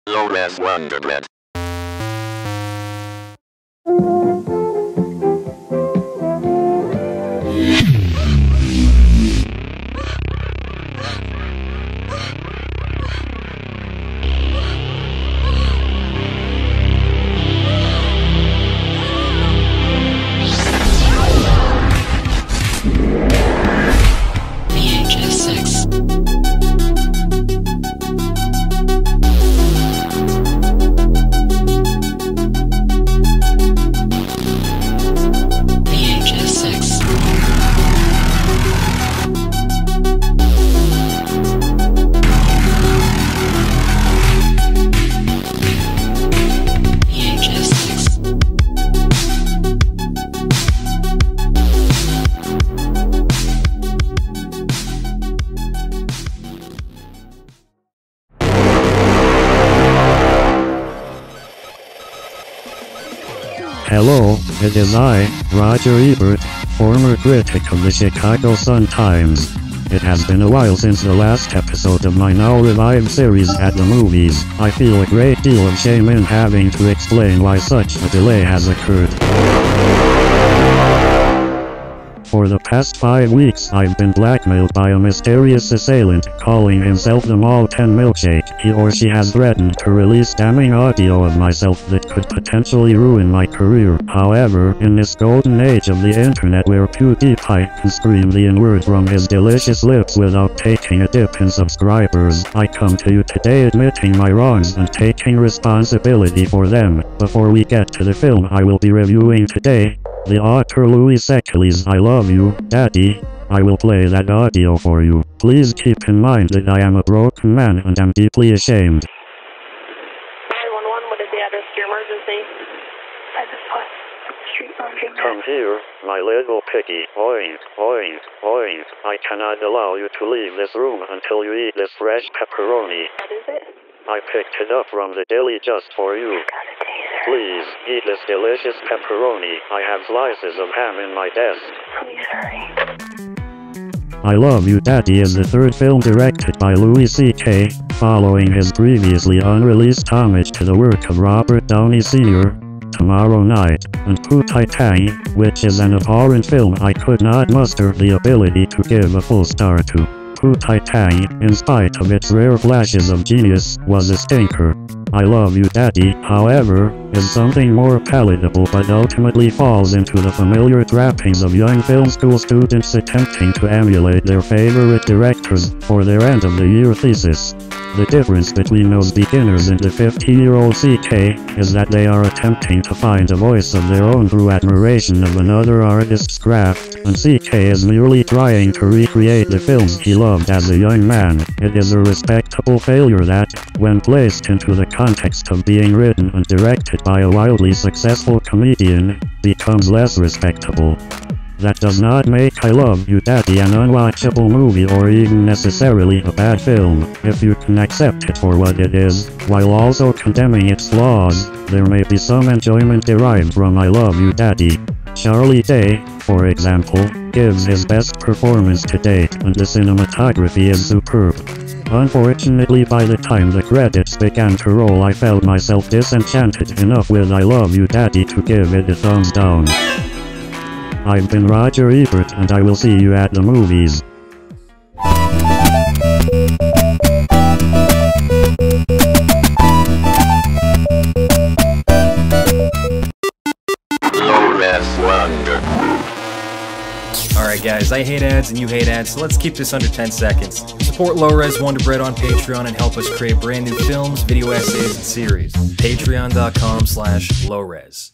LowRes Wonderbread. Hello, it is I, Roger Ebert, former critic of the Chicago Sun-Times. It has been a while since the last episode of my now-revived series At the Movies. I feel a great deal of shame in having to explain why such a delay has occurred. For the past 5 weeks, I've been blackmailed by a mysterious assailant calling himself the Malton Milkshake. He or she has threatened to release damning audio of myself that could potentially ruin my career. However, in this golden age of the internet where PewDiePie can scream the N-word from his delicious lips without taking a dip in subscribers, I come to you today admitting my wrongs and taking responsibility for them. Before we get to the film I will be reviewing today, the author Louis C.K.'s I Love You, Daddy. I will play that audio for you. Please keep in mind that I am a broken man and am deeply ashamed. 911, what is the address to your emergency? 5 Street, Laundry. Come here, my little piggy. Oink, oink, oink. I cannot allow you to leave this room until you eat this fresh pepperoni. What is it? I picked it up from the deli just for you. Got a taser. Please, eat this delicious pepperoni. I have slices of ham in my desk. Please hurry. I Love You, Daddy is the third film directed by Louis C.K., following his previously unreleased homage to the work of Robert Downey Sr., Tomorrow Night, and Poo-Tai-Tang, which is an abhorrent film I could not muster the ability to give a full star to. Poo-Tai-Tang, in spite of its rare flashes of genius, was a stinker. I Love You, Daddy, however, is something more palatable but ultimately falls into the familiar trappings of young film school students attempting to emulate their favorite directors for their end-of-the-year thesis. The difference between those beginners and the 50-year-old CK is that they are attempting to find a voice of their own through admiration of another artist's craft, and CK is merely trying to recreate the films he loved as a young man. It is a respectable failure that, when placed into the context of being written and directed by a wildly successful comedian, becomes less respectable. That does not make I Love You, Daddy an unwatchable movie or even necessarily a bad film. If you can accept it for what it is, while also condemning its flaws, there may be some enjoyment derived from I Love You, Daddy. Charlie Day, for example, gives his best performance to date, and the cinematography is superb. Unfortunately, by the time the credits began to roll I felt myself disenchanted enough with I Love You, Daddy to give it a thumbs down. I've been Roger Ebert and I will see you at the movies. LowRes Wonder. Alright guys, I hate ads and you hate ads, so let's keep this under 10 seconds. Support LowRes Wonderbread on Patreon and help us create brand new films, video essays, and series. Patreon.com/LowRes.